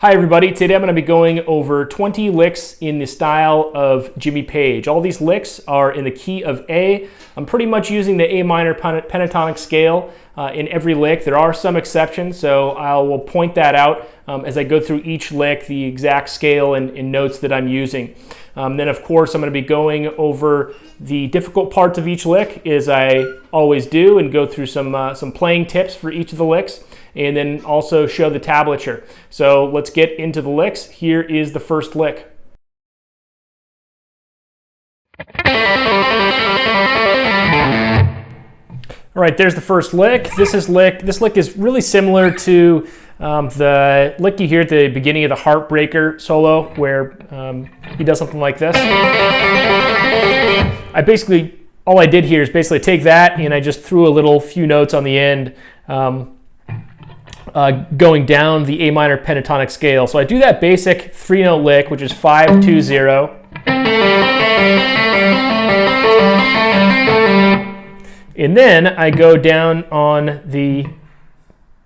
Hi everybody, today I'm going to be going over 20 licks in the style of Jimmy Page. All these licks are in the key of A. I'm pretty much using the A minor pentatonic scale in every lick. There are some exceptions, so I will point that out as I go through each lick, the exact scale and notes that I'm using. Then of course I'm going to be going over the difficult parts of each lick as I always do and go through some playing tips for each of the licks, and then also show the tablature. So let's get into the licks. Here is the first lick. All right, there's the first lick. This lick is really similar to the lick you hear at the beginning of the Heartbreaker solo, where he does something like this. All I did here is basically take that and I just threw a few notes on the end, going down the A minor pentatonic scale. So I do that basic 3-note lick, which is 5-2-0. And then I go down on the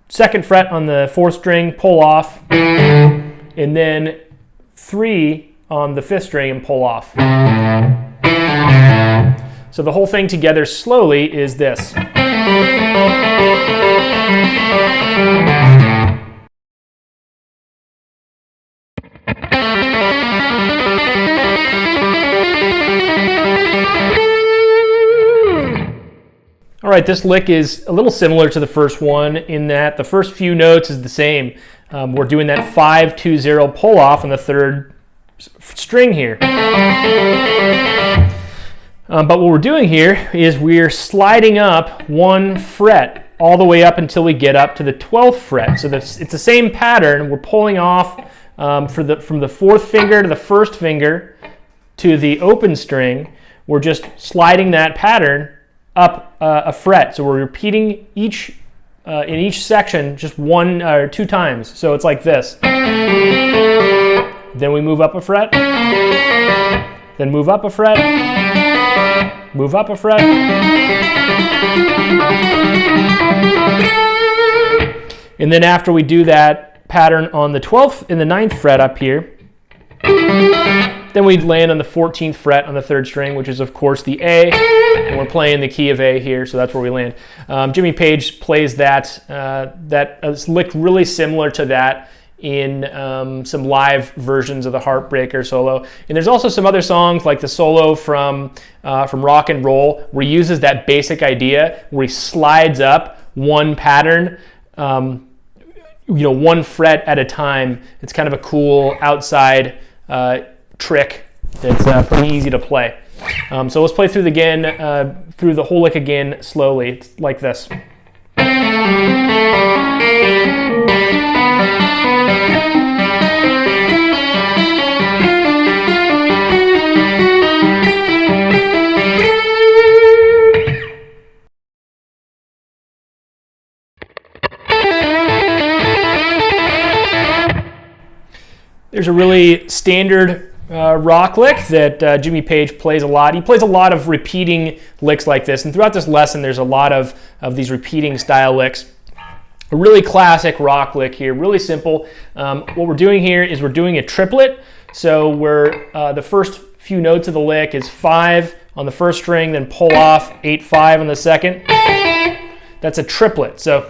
2nd fret on the 4th string, pull off, and then 3 on the 5th string and pull off. So the whole thing together slowly is this. All right, this lick is a little similar to the first one in that the first few notes is the same. We're doing that 5-2-0 pull off on the 3rd string here. But what we're doing here is we're sliding up 1 fret all the way up until we get up to the 12th fret. So it's the same pattern. We're pulling off from the 4th finger to the 1st finger to the open string. We're just sliding that pattern up a fret. So we're repeating in each section just 1 or 2 times. So it's like this. Then we move up a fret, then move up a fret, move up a fret, and then after we do that pattern on the 12th and the 9th fret up here, then we land on the 14th fret on the 3rd string, which is of course the A, and we're playing the key of A here, so that's where we land. Jimmy Page plays that lick really similar to that in some live versions of the Heartbreaker solo. And there's also some other songs like the solo from Rock and Roll where he uses that basic idea where he slides up 1 pattern, 1 fret at a time. It's kind of a cool outside trick that's pretty easy to play. So let's play through the whole lick again slowly. It's like this. There's a really standard rock lick that Jimmy Page plays a lot. He plays a lot of repeating licks like this, and throughout this lesson there's a lot of these repeating style licks. A really classic rock lick here, really simple. What we're doing here is we're doing a triplet. So the first few notes of the lick is 5 on the 1st string, then pull off 8-5 on the 2nd. That's a triplet. So.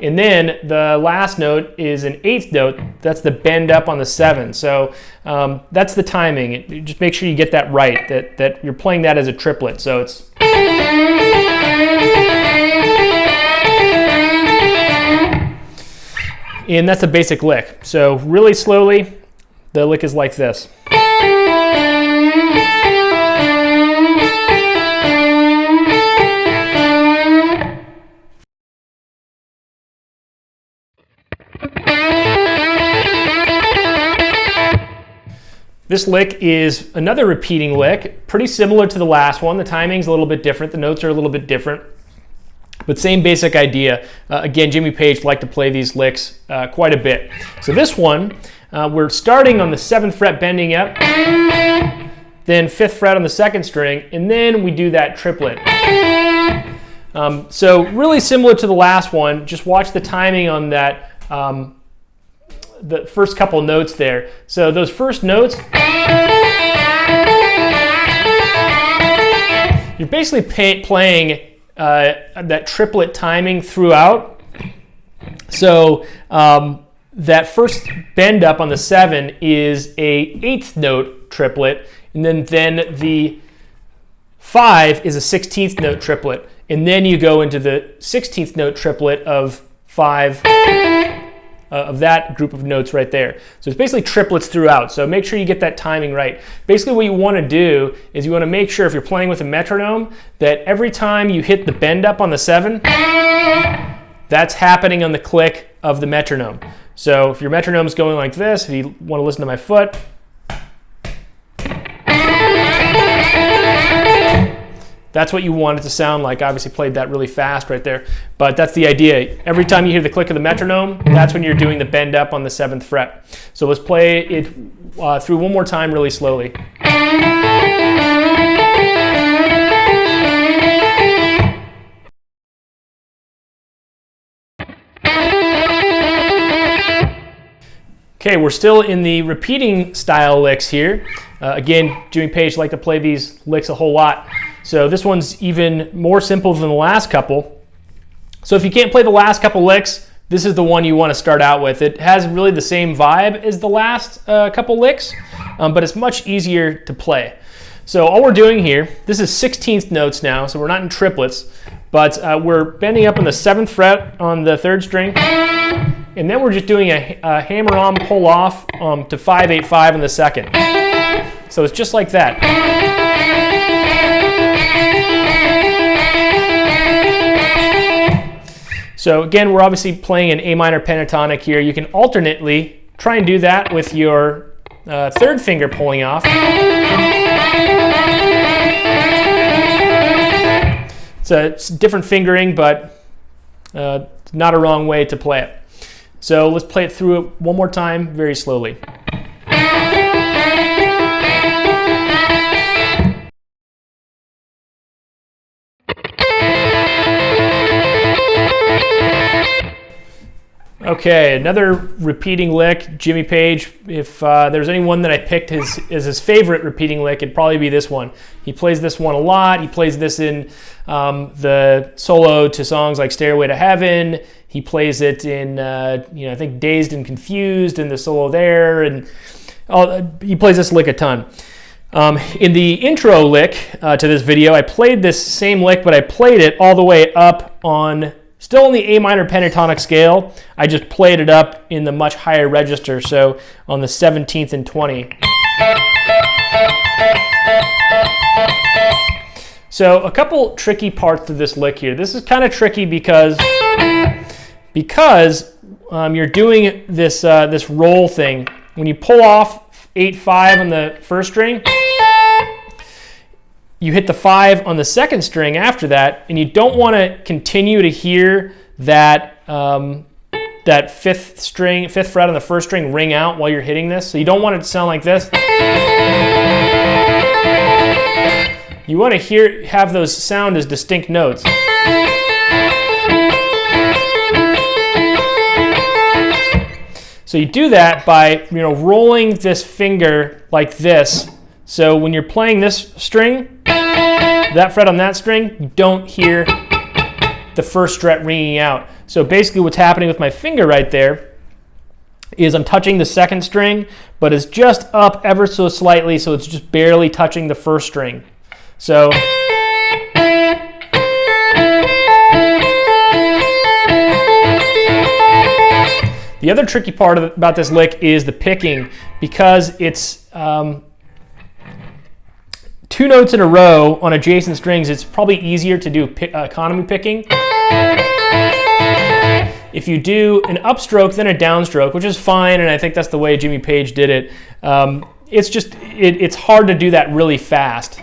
And then the last note is an 8th note. That's the bend up on the 7. So that's the timing. Just make sure you get that right, that you're playing that as a triplet. So it's... And that's a basic lick. So really slowly, the lick is like this. This lick is another repeating lick, pretty similar to the last one. The timing's a little bit different, the notes are a little bit different, but same basic idea. Again, Jimmy Page liked to play these licks quite a bit. So this one, we're starting on the 7th fret bending up, then 5th fret on the 2nd string, and then we do that triplet. So really similar to the last one, just watch the timing on that the first couple notes there. So those first notes, you're basically playing that triplet timing throughout. So that first bend up on the 7 is a 8th note triplet, and then the 5 is a 16th note triplet, and then you go into the 16th note triplet of 5 of that group of notes right there. So it's basically triplets throughout, so make sure you get that timing right. Basically what you want to do is you want to make sure, if you're playing with a metronome, that every time you hit the bend up on the 7, that's happening on the click of the metronome. So if your metronome's going like this, if you want to listen to my foot, that's what you want it to sound like. I obviously played that really fast right there, but that's the idea. Every time you hear the click of the metronome, that's when you're doing the bend up on the 7th fret. So let's play it through one more time really slowly. Okay, we're still in the repeating style licks here. Again, Jimmy Page liked to play these licks a whole lot. So this one's even more simple than the last couple. So if you can't play the last couple licks, this is the one you want to start out with. It has really the same vibe as the last couple licks, but it's much easier to play. So all we're doing here, this is 16th notes now, so we're not in triplets, but we're bending up on the 7th fret on the 3rd string, and then we're just doing a hammer-on pull-off to 5-8-5 in the 2nd. So it's just like that. So again, we're obviously playing an A minor pentatonic here. You can alternately try and do that with your 3rd finger pulling off. It's different fingering, but not a wrong way to play it. So let's play it through one more time very slowly. Okay, another repeating lick, Jimmy Page. If there's anyone that I picked as his favorite repeating lick, it'd probably be this one. He plays this one a lot. He plays this in the solo to songs like Stairway to Heaven. He plays it in, I think Dazed and Confused in the solo there, and he plays this lick a ton. In the intro lick to this video, I played this same lick, but I played it all the way up on, still on the A minor pentatonic scale. I just played it up in the much higher register, so on the 17th and 20. So a couple tricky parts to this lick here. This is kind of tricky because you're doing this this roll thing. When you pull off 8-5 on the 1st string, you hit the 5 on the 2nd string after that, and you don't want to continue to hear that that 5th fret on the 1st string ring out while you're hitting this. So you don't want it to sound like this. You want to have those sound as distinct notes. So you do that by rolling this finger like this. So when you're playing this string, that fret on that string, you don't hear the 1st fret ringing out. So basically what's happening with my finger right there is I'm touching the 2nd string, but it's just up ever so slightly, so it's just barely touching the 1st string. So the other tricky part about this lick is the picking, because it's 2 notes in a row on adjacent strings. It's probably easier to do economy picking. If you do an upstroke then a downstroke, which is fine, and I think that's the way Jimmy Page did it, it's hard to do that really fast.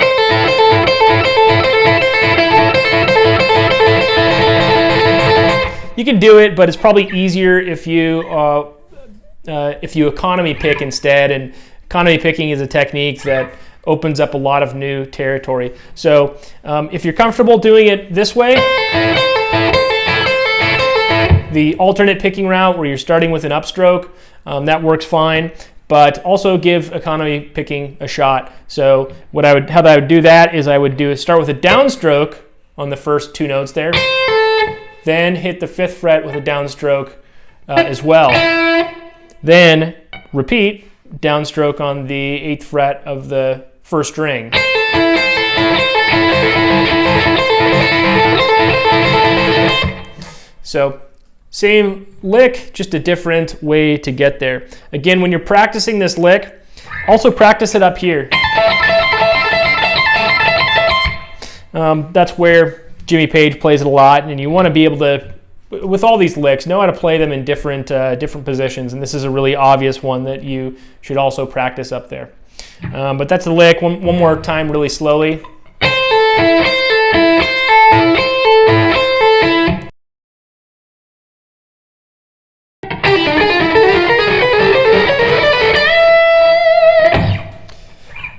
You can do it, but it's probably easier if you economy pick instead. And economy picking is a technique that opens up a lot of new territory. So if you're comfortable doing it this way, the alternate picking route where you're starting with an upstroke, that works fine, but also give economy picking a shot. So how I would do that is I would start with a downstroke on the first 2 notes there, then hit the 5th fret with a downstroke as well. Then repeat downstroke on the 8th fret of the 1st string. So same lick, just a different way to get there. Again, when you're practicing this lick, also practice it up here. That's where Jimmy Page plays it a lot, and you want to be able to, with all these licks, know how to play them in different positions, and this is a really obvious one that you should also practice up there. But that's the lick. One more time really slowly.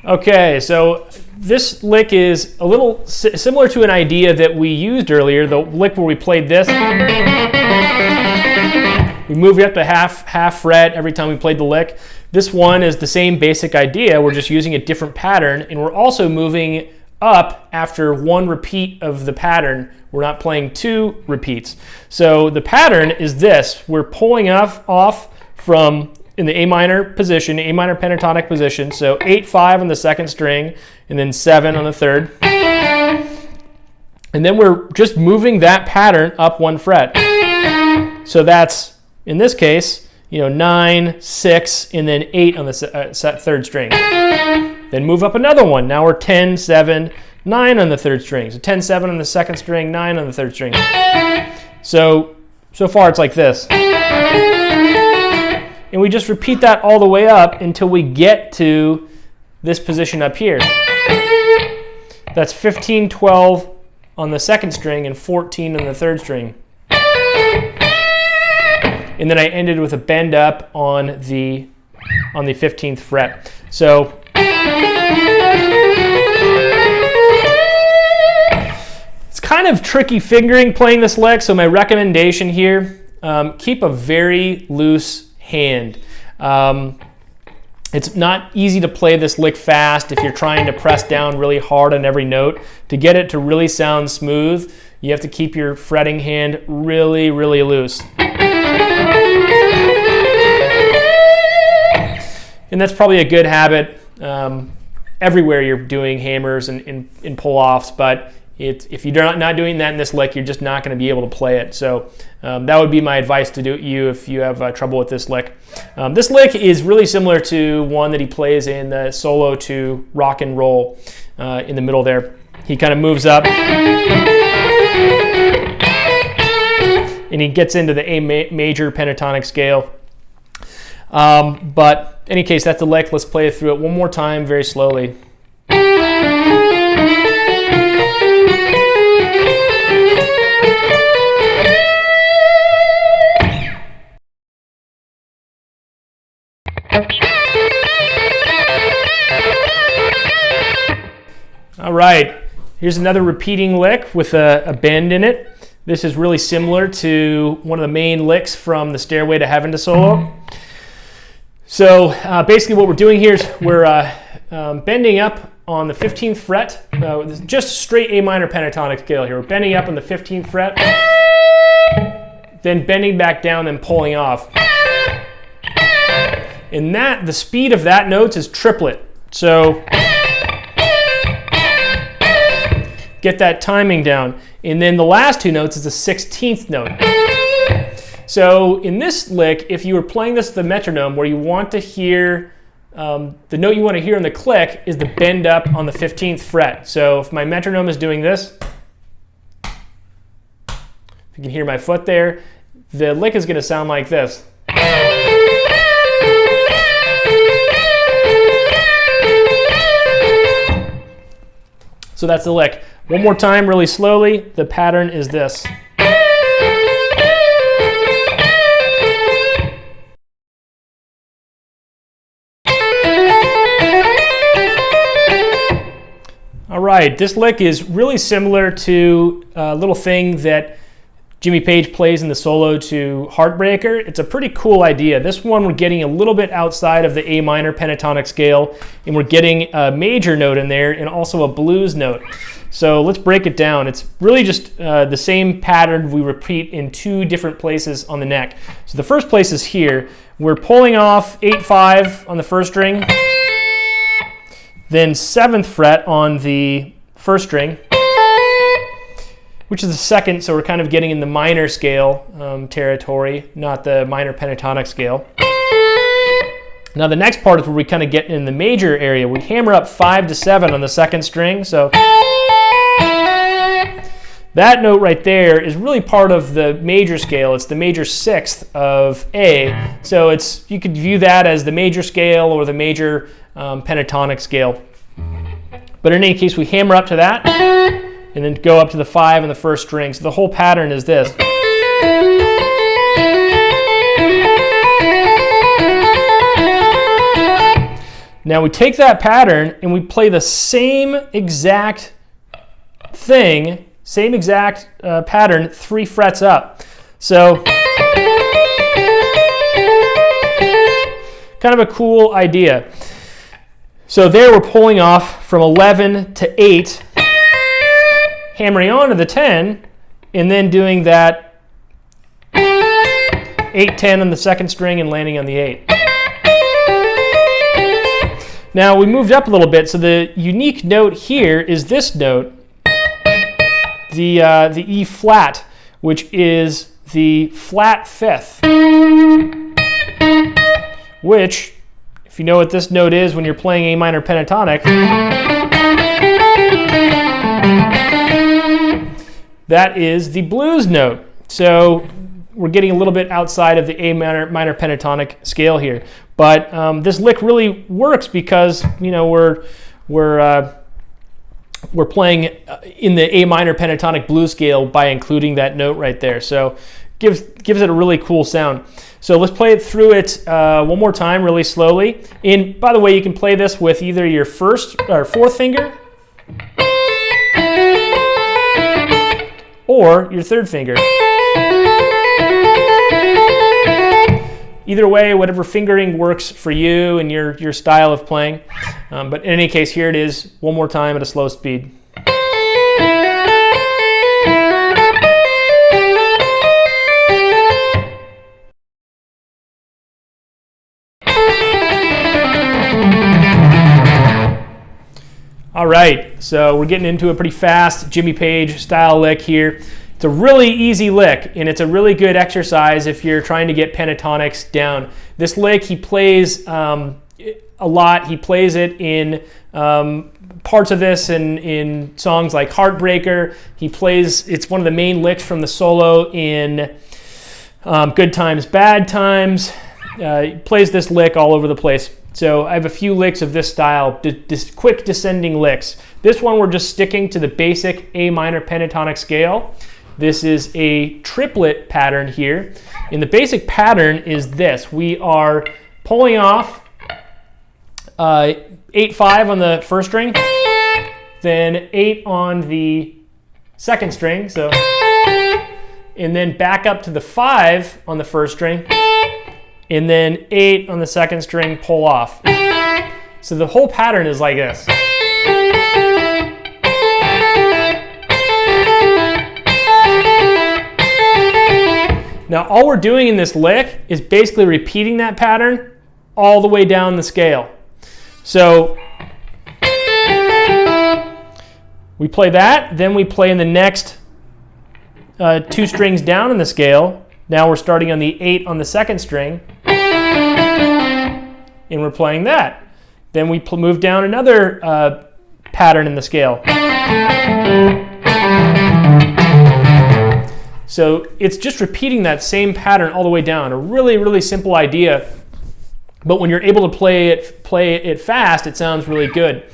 Okay, so this lick is a little similar to an idea that we used earlier, the lick where we played this. We move up to half fret every time we played the lick. This one is the same basic idea. We're just using a different pattern, and we're also moving up after 1 repeat of the pattern. We're not playing 2 repeats. So the pattern is this. We're pulling off from in the A minor position, A minor pentatonic position, so 8-5 on the 2nd string, and then 7 on the 3rd. And then we're just moving that pattern up 1 fret. So that's, in this case, 9, 6, and then 8 on the 3rd string. Then move up another one. Now we're 10, 7, 9 on the 3rd string. So 10, 7 on the 2nd string, 9 on the 3rd string. So far it's like this. And we just repeat that all the way up until we get to this position up here. That's 15, 12 on the 2nd string and 14 on the 3rd string. And then I ended with a bend up on the 15th fret. So it's kind of tricky fingering playing this lick, so my recommendation here, keep a very loose hand. It's not easy to play this lick fast if you're trying to press down really hard on every note. To get it to really sound smooth, you have to keep your fretting hand really, really loose. And that's probably a good habit everywhere you're doing hammers and pull-offs, but if you're not doing that in this lick, you're just not going to be able to play it. So that would be my advice to you if you have trouble with this lick. This lick is really similar to one that he plays in the solo to Rock and Roll in the middle there. He kind of moves up and he gets into the A major pentatonic scale. But in any case, that's the lick. Let's play through it one more time very slowly. All right, here's another repeating lick with a bend in it. This is really similar to one of the main licks from the Stairway to Heaven to solo. So basically what we're doing here is we're bending up on the 15th fret, just straight A minor pentatonic scale here. We're bending up on the 15th fret, then bending back down and pulling off. And the speed of that note is triplet. So get that timing down. And then the last 2 notes is the 16th note. So in this lick, if you were playing this with the metronome, where you want to hear, the note you want to hear in the click is the bend up on the 15th fret. So if my metronome is doing this, if you can hear my foot there, the lick is going to sound like this. So that's the lick. One more time, really slowly. The pattern is this. All right, this lick is really similar to a little thing that Jimmy Page plays in the solo to Heartbreaker. It's a pretty cool idea. This one we're getting a little bit outside of the A minor pentatonic scale, and we're getting a major note in there and also a blues note. So let's break it down. It's really just the same pattern we repeat in two different places on the neck. So the first place is here. We're pulling off 8-5 on the first string, then 7th fret on the first string, which is the second, so we're kind of getting in the minor scale territory, not the minor pentatonic scale. Now the next part is where we kind of get in the major area. We hammer up 5 to 7 on the second string, so that note right there is really part of the major scale. It's the major 6th of A, so you could view that as the major scale or the major pentatonic scale. But in any case, we hammer up to that, and then go up to the 5 on the first string. So the whole pattern is this. Now we take that pattern and we play the same exact thing, same exact pattern 3 frets up. So kind of a cool idea. So there we're pulling off from 11 to 8, hammering on to the 10, and then doing that 8-10 on the second string and landing on the 8. Now we moved up a little bit, so the unique note here is this note, the E flat, which is the flat 5th, which, if you know what this note is when you're playing A minor pentatonic, that is the blues note. So we're getting a little bit outside of the A minor pentatonic scale here, but this lick really works because we're playing in the A minor pentatonic blues scale by including that note right there. So gives it a really cool sound. So let's play it through it one more time really slowly. And by the way, you can play this with either your first or fourth finger or your third finger. Either way, whatever fingering works for you and your style of playing. But in any case, here it is one more time at a slow speed. All right, so we're getting into a pretty fast Jimmy Page style lick here. It's a really easy lick, and it's a really good exercise if you're trying to get pentatonics down. This lick, he plays a lot. He plays it in parts of this in songs like Heartbreaker. It's one of the main licks from the solo in Good Times, Bad Times. He plays this lick all over the place. So I have a few licks of this style, quick descending licks. This one we're just sticking to the basic A minor pentatonic scale. This is a triplet pattern here. And the basic pattern is this. We are pulling off 8-5 on the first string, then 8 on the second string, and then back up to the 5 on the first string, and then 8 on the second string, pull off. So the whole pattern is like this. Now all we're doing in this lick is basically repeating that pattern all the way down the scale. So we play that, then we play in the next 2 strings down in the scale. Now we're starting on the 8 on the second string, and we're playing that. Then we move down another pattern in the scale. So it's just repeating that same pattern all the way down. A really, really simple idea, but when you're able to play it fast, it sounds really good.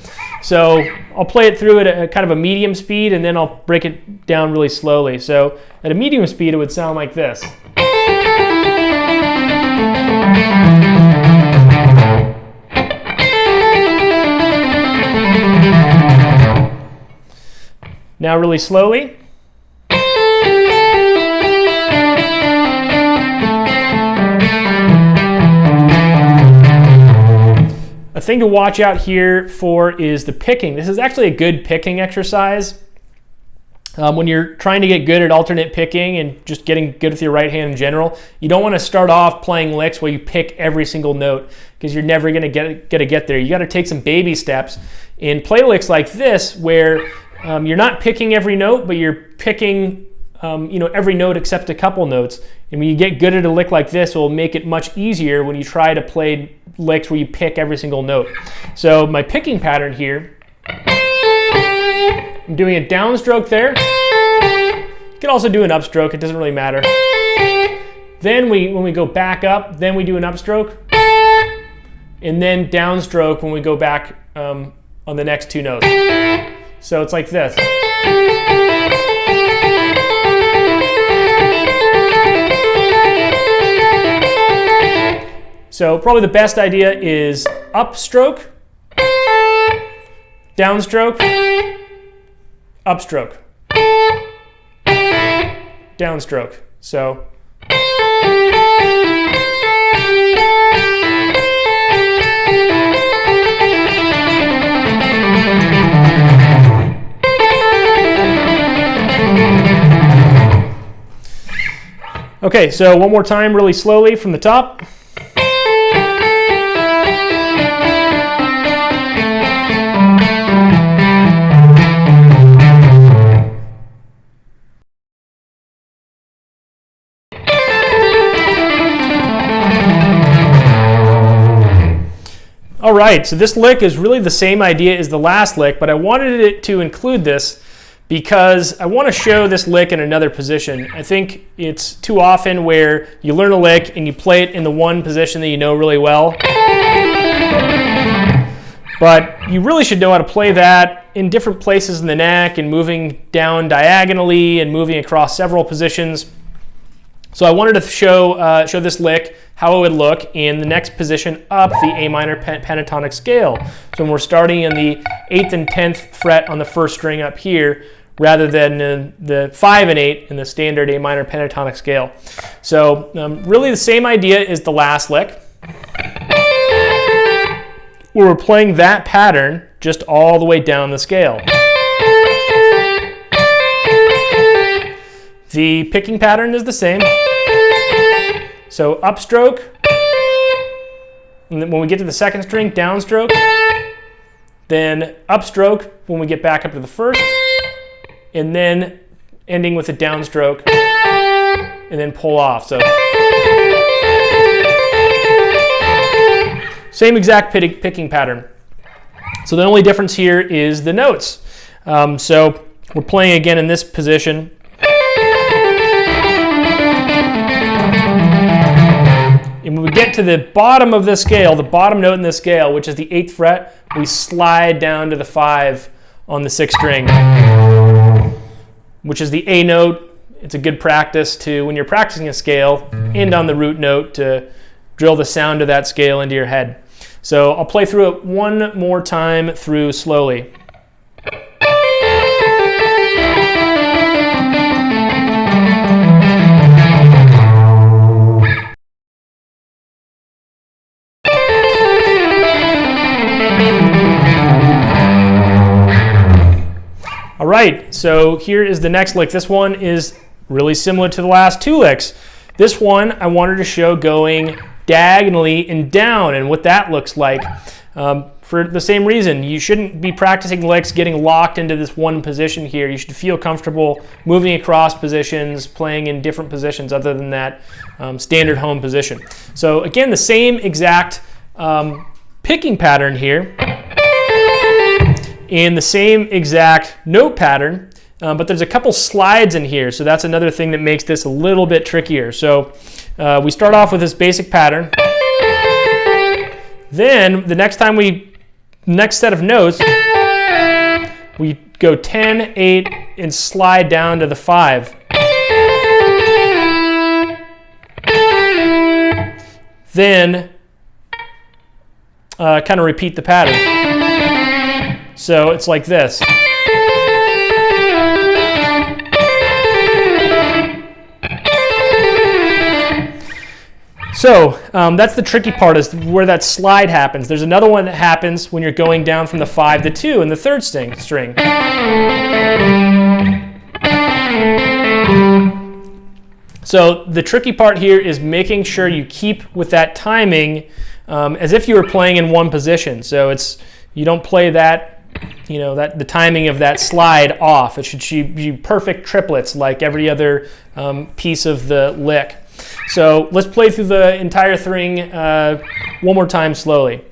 So I'll play it through at a kind of a medium speed, and then I'll break it down really slowly. So at a medium speed, it would sound like this. Now really slowly. thing to watch out here for is the picking. This is actually a good picking exercise. When you're trying to get good at alternate picking and just getting good with your right hand in general, you don't want to start off playing licks where you pick every single note, because you're never going to get there. You got to take some baby steps and play licks like this where you're not picking every note, but you're picking every note except a couple notes. And when you get good at a lick like this, it will make it much easier when you try to play licks where you pick every single note. So my picking pattern here, I'm doing a downstroke there. You can also do an upstroke, it doesn't really matter. Then when we go back up, then we do an upstroke, and then downstroke when we go back on the next two notes. So it's like this. So probably the best idea is upstroke, downstroke, upstroke, downstroke. So okay, so one more time really slowly from the top. All right, so this lick is really the same idea as the last lick, but I wanted it to include this because I want to show this lick in another position. I think it's too often where you learn a lick and you play it in the one position that you know really well. But you really should know how to play that in different places in the neck and moving down diagonally and moving across several positions. So I wanted to show this lick, how it would look in the next position up the A minor pentatonic scale. So when we're starting in the 8th and 10th fret on the first string up here, rather than the 5 and 8 in the standard A minor pentatonic scale. So really the same idea as the last lick, where we're playing that pattern just all the way down the scale. The picking pattern is the same. So upstroke, and then when we get to the second string, downstroke, then upstroke when we get back up to the first, and then ending with a downstroke, and then pull off. So same exact picking pattern. So the only difference here is the notes. So we're playing again in this position. And when we get to the bottom of the scale, the bottom note in the scale, which is the 8th fret, we slide down to the 5 on the 6th string, which is the A note. It's a good practice to, when you're practicing a scale, end on the root note to drill the sound of that scale into your head. So I'll play through it one more time through slowly. All right, so here is the next lick. This one is really similar to the last two licks. This one I wanted to show going diagonally and down and what that looks like. For the same reason, you shouldn't be practicing licks getting locked into this one position here. You should feel comfortable moving across positions, playing in different positions other than that standard home position. So again, the same exact picking pattern here, and the same exact note pattern, but there's a couple slides in here, so that's another thing that makes this a little bit trickier. So we start off with this basic pattern. Then the next set of notes, we go 10, 8, and slide down to the 5. Then kind of repeat the pattern. So it's like this. So that's the tricky part, is where that slide happens. There's another one that happens when you're going down from the 5 to 2 in the third string. So the tricky part here is making sure you keep with that timing as if you were playing in one position. So you don't play that, the timing of that slide off. It should be perfect triplets like every other piece of the lick. So let's play through the entire thing one more time slowly.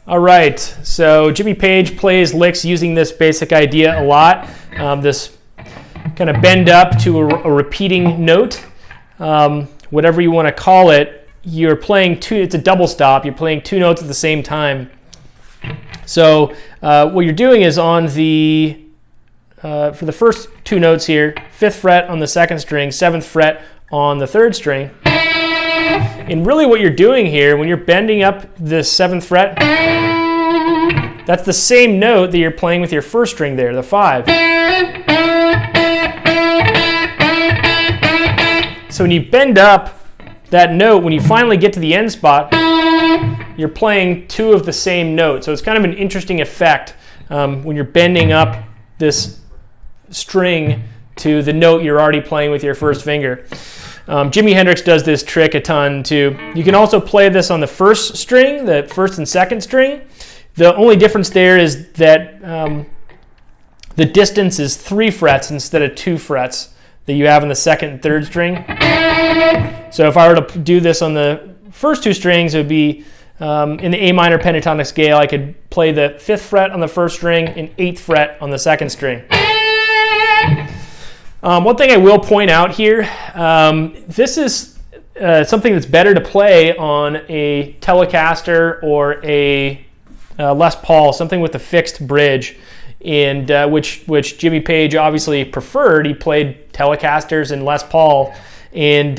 All right, so Jimmy Page plays licks using this basic idea a lot. This kind of bend up to a repeating note, whatever you want to call it. You're playing it's a double stop. You're playing 2 notes at the same time. So what you're doing is on for the first 2 notes here, 5th fret on the 2nd string, 7th fret on the 3rd string. And really what you're doing here, when you're bending up the 7th fret, that's the same note that you're playing with your 1st string there, the 5. So when you bend up that note, when you finally get to the end spot, you're playing 2 of the same note. So it's kind of an interesting effect when you're bending up this string to the note you're already playing with your 1st finger. Jimi Hendrix does this trick a ton too. You can also play this on the 1st string, the 1st and 2nd string. The only difference there is that the distance is 3 frets instead of 2 frets that you have on the 2nd and 3rd string. So if I were to do this on the first 2 strings, it would be in the A minor pentatonic scale. I could play the 5th fret on the 1st string and 8th fret on the 2nd string. One thing I will point out here, this is something that's better to play on a Telecaster or a Les Paul, something with a fixed bridge, and which Jimmy Page obviously preferred. He played Telecasters and Les Paul, and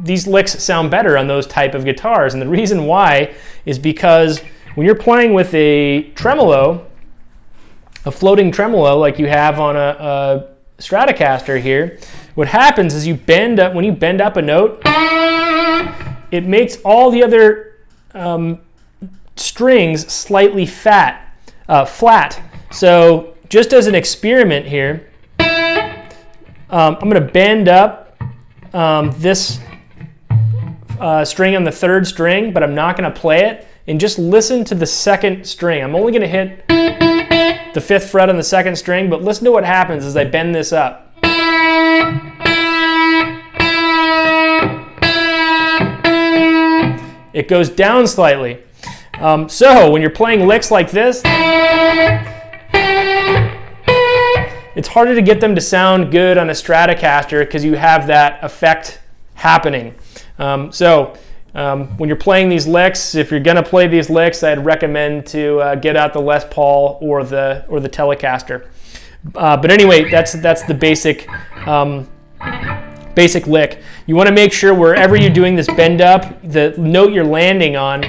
these licks sound better on those type of guitars. And the reason why is because when you're playing with a tremolo, a floating tremolo like you have on a Stratocaster here, what happens is when you bend up a note, it makes all the other strings slightly flat. So just as an experiment here, I'm going to bend up this string on the 3rd string, but I'm not going to play it, and just listen to the 2nd string. I'm only going to hit the 5th fret on the 2nd string, but listen to what happens as I bend this up. It goes down slightly. So when you're playing licks like this, it's harder to get them to sound good on a Stratocaster because you have that effect happening. When you're playing these licks, if you're going to play these licks, I'd recommend to get out the Les Paul or the Telecaster. But anyway, that's the basic lick. You want to make sure wherever you're doing this bend up, the note you're landing on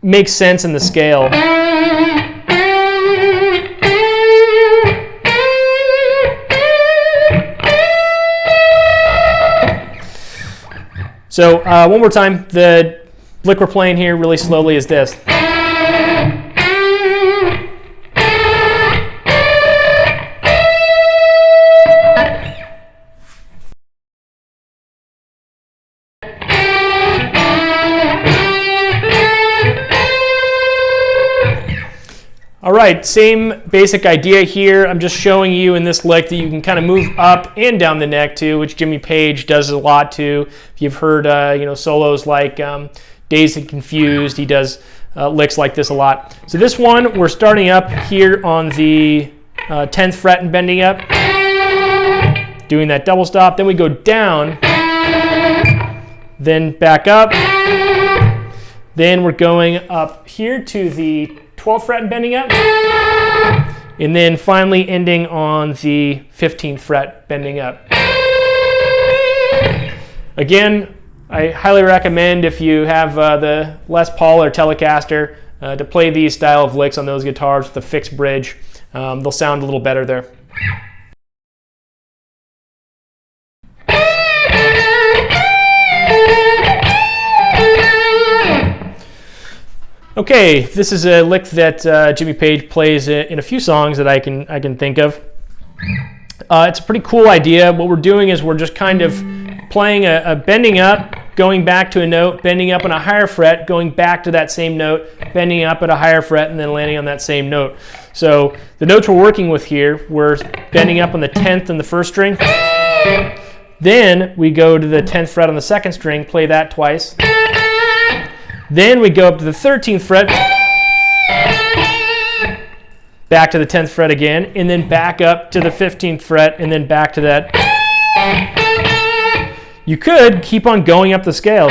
makes sense in the scale. So one more time, the lick we're playing here really slowly is this. All right, same basic idea here. I'm just showing you in this lick that you can kind of move up and down the neck too, which Jimmy Page does a lot too. If you've heard solos like Dazed and Confused, he does licks like this a lot. So this one, we're starting up here on the 10th fret and bending up, doing that double stop. Then we go down, then back up. Then we're going up here to the 12th fret and bending up, and then finally ending on the 15th fret, bending up. Again, I highly recommend, if you have the Les Paul or Telecaster, to play these style of licks on those guitars with a fixed bridge. They'll sound a little better there. Okay, this is a lick that Jimmy Page plays in a few songs that I can think of. It's a pretty cool idea. What we're doing is we're just kind of playing a bending up, going back to a note, bending up on a higher fret, going back to that same note, bending up at a higher fret, and then landing on that same note. So the notes we're working with here, we're bending up on the 10th and the first string. Then we go to the 10th fret on the second string, play that twice. Then we go up to the 13th fret, back to the 10th fret again, and then back up to the 15th fret, and then back to that. You could keep on going up the scale.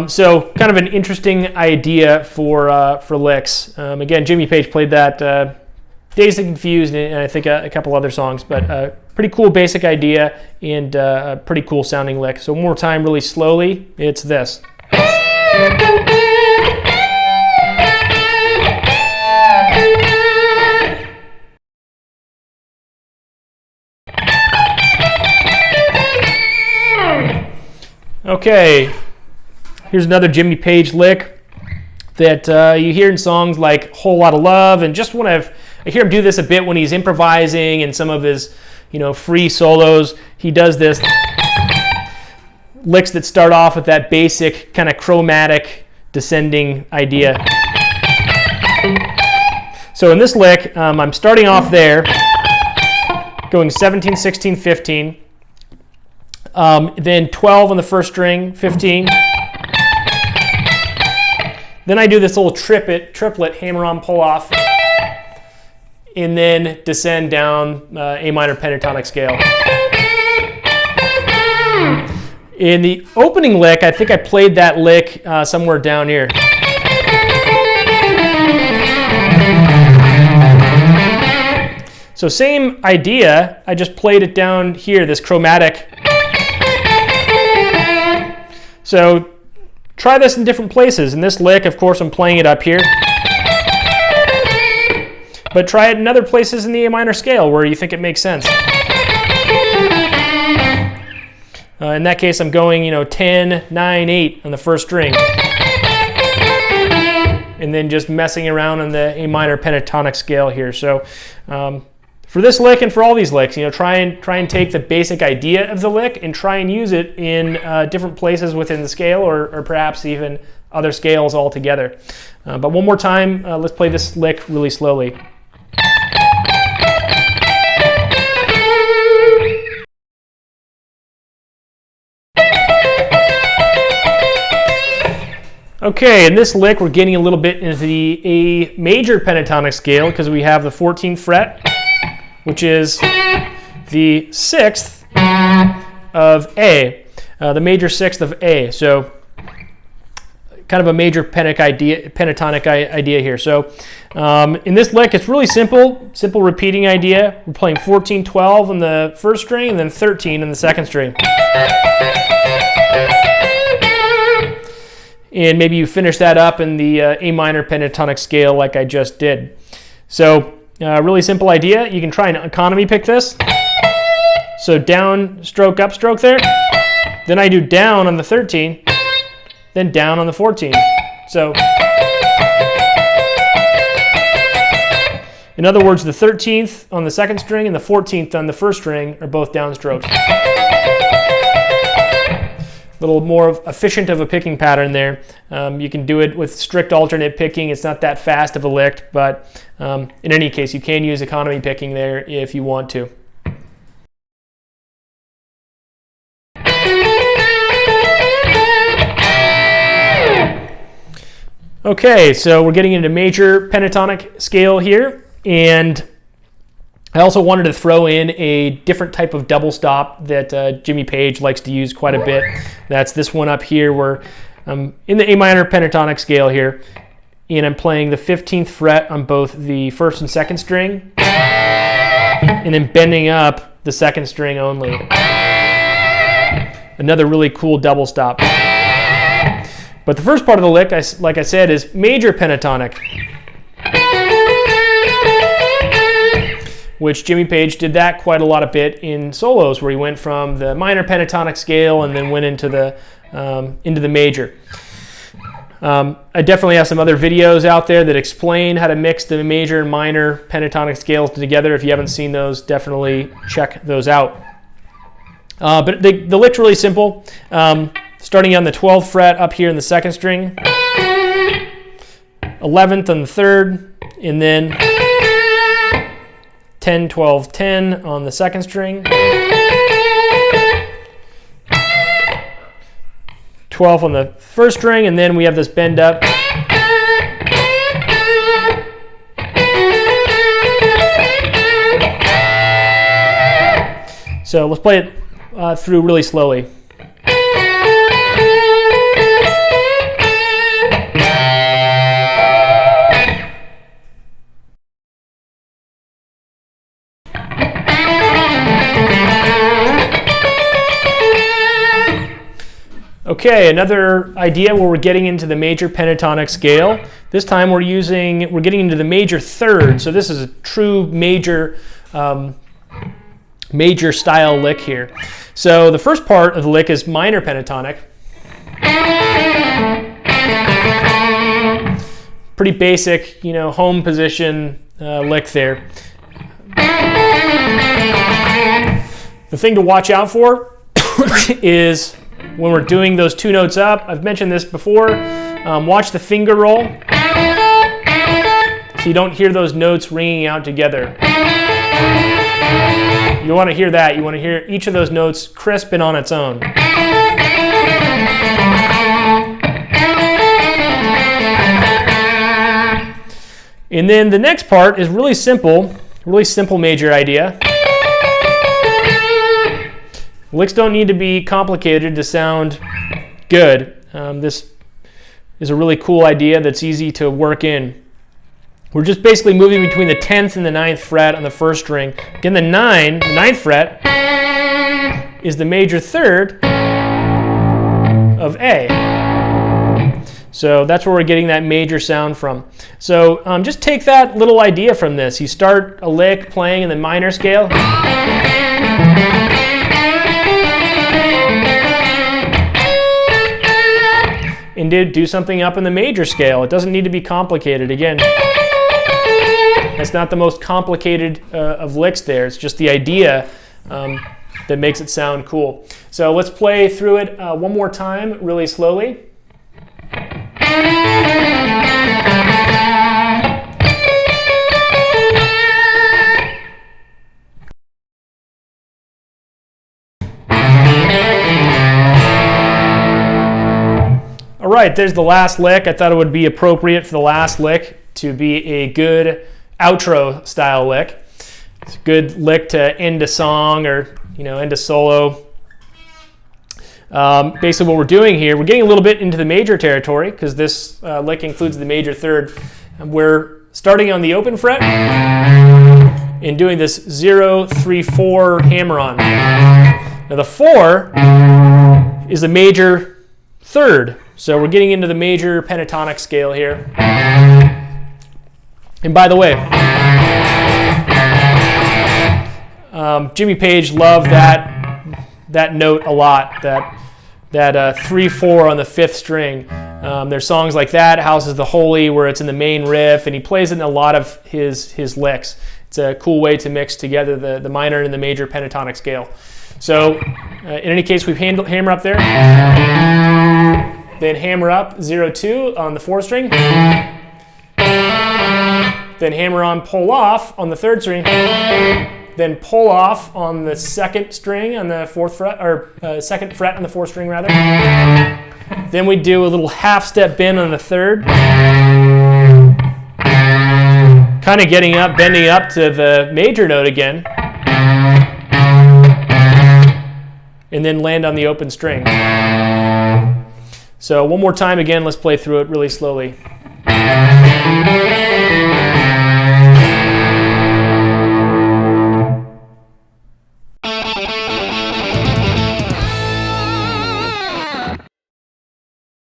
So kind of an interesting idea for licks. Again, Jimmy Page played that Dazed and Confused, and I think a couple other songs, but pretty cool basic idea and a pretty cool sounding lick. So one more time, really slowly, it's this. Okay, here's another Jimmy Page lick that you hear in songs like Whole Lotta Love, and just I hear him do this a bit when he's improvising and some of his, free solos. He does this licks that start off with that basic kind of chromatic descending idea. So in this lick, I'm starting off there, going 17, 16, 15, then 12 on the first string, 15. Then I do this little triplet hammer-on pull-off, and then descend down A minor pentatonic scale. In the opening lick, I think I played that lick somewhere down here. So same idea, I just played it down here, this chromatic. So try this in different places. In this lick, of course, I'm playing it up here. But try it in other places in the A minor scale where you think it makes sense. In that case, I'm going, 10, 9, 8 on the first string. And then just messing around on the A minor pentatonic scale here. So for this lick and for all these licks, try and take the basic idea of the lick and try and use it in different places within the scale, or perhaps even other scales altogether. But one more time, let's play this lick really slowly. Okay, in this lick, we're getting a little bit into the A major pentatonic scale because we have the 14th fret, which is the 6th of A, the major 6th of A. So kind of a major pentatonic idea here. So in this lick, it's really simple repeating idea. We're playing 14, 12 on the first string, and then 13 on the second string. And maybe you finish that up in the A minor pentatonic scale like I just did. So really simple idea. You can try and economy pick this. So down, stroke, up, stroke there. Then I do down on the 13, then down on the 14. So in other words, the 13th on the second string and the 14th on the first string are both downstrokes. A little more efficient of a picking pattern there. You can do it with strict alternate picking. It's not that fast of a lick, but in any case, you can use economy picking there if you want to. Okay, so we're getting into major pentatonic scale here, and I also wanted to throw in a different type of double stop that Jimmy Page likes to use quite a bit. That's this one up here where I'm in the A minor pentatonic scale here, and I'm playing the 15th fret on both the first and second string, and then bending up the second string only. Another really cool double stop. But the first part of the lick, like I said, is major pentatonic, which Jimmy Page did that quite a lot of bit in solos, where he went from the minor pentatonic scale and then went into the major. I definitely have some other videos out there that explain how to mix the major and minor pentatonic scales together. If you haven't seen those, definitely check those out. But the lick's really simple. Starting on the 12th fret up here in the second string, 11th on the third, and then 10, 12, 10 on the second string, 12 on the first string, and then we have this bend up. So let's play it through really slowly. Okay, another idea where we're getting into the major pentatonic scale. This time we're getting into the major third. So this is a true major style lick here. So the first part of the lick is minor pentatonic. Pretty basic, home position lick there. The thing to watch out for is when we're doing those two notes up. I've mentioned this before. Watch the finger roll so you don't hear those notes ringing out together. You don't want to hear that. You want to hear each of those notes crisp and on its own. And then the next part is really simple major idea. Licks don't need to be complicated to sound good. This is a really cool idea that's easy to work in. We're just basically moving between the 10th and the 9th fret on the first string. Again, the 9th fret is the major third of A. So that's where we're getting that major sound from. So just take that little idea from this. You start a lick playing in the minor scale. And do something up in the major scale. It doesn't need to be complicated. Again, that's not the most complicated of licks there. It's just the idea that makes it sound cool. So let's play through it one more time really slowly. All right, there's the last lick. I thought it would be appropriate for the last lick to be a good outro style lick. It's a good lick to end a song or end a solo. Basically what we're doing here, we're getting a little bit into the major territory because this lick includes the major third. We're starting on the open fret and doing this 0, 3, 4 hammer on. Now the 4 is the major third. So we're getting into the major pentatonic scale here. And by the way, Jimmy Page loved that note a lot, that 3-4 on the 5th string. There's songs like that, House is the Holy, where it's in the main riff, and he plays it in a lot of his licks. It's a cool way to mix together the minor and the major pentatonic scale. So in any case, we hammer up there. Then hammer up 0-2 on the 4th string. Then hammer on pull off on the 3rd string. Then pull off on the 2nd string on the 4th fret, or 2nd fret on the 4th string rather. Then we do a little half step bend on the 3rd. Kind kind of getting up, bending up to the major note again, and then land on the open string. So one more time again, let's play through it really slowly.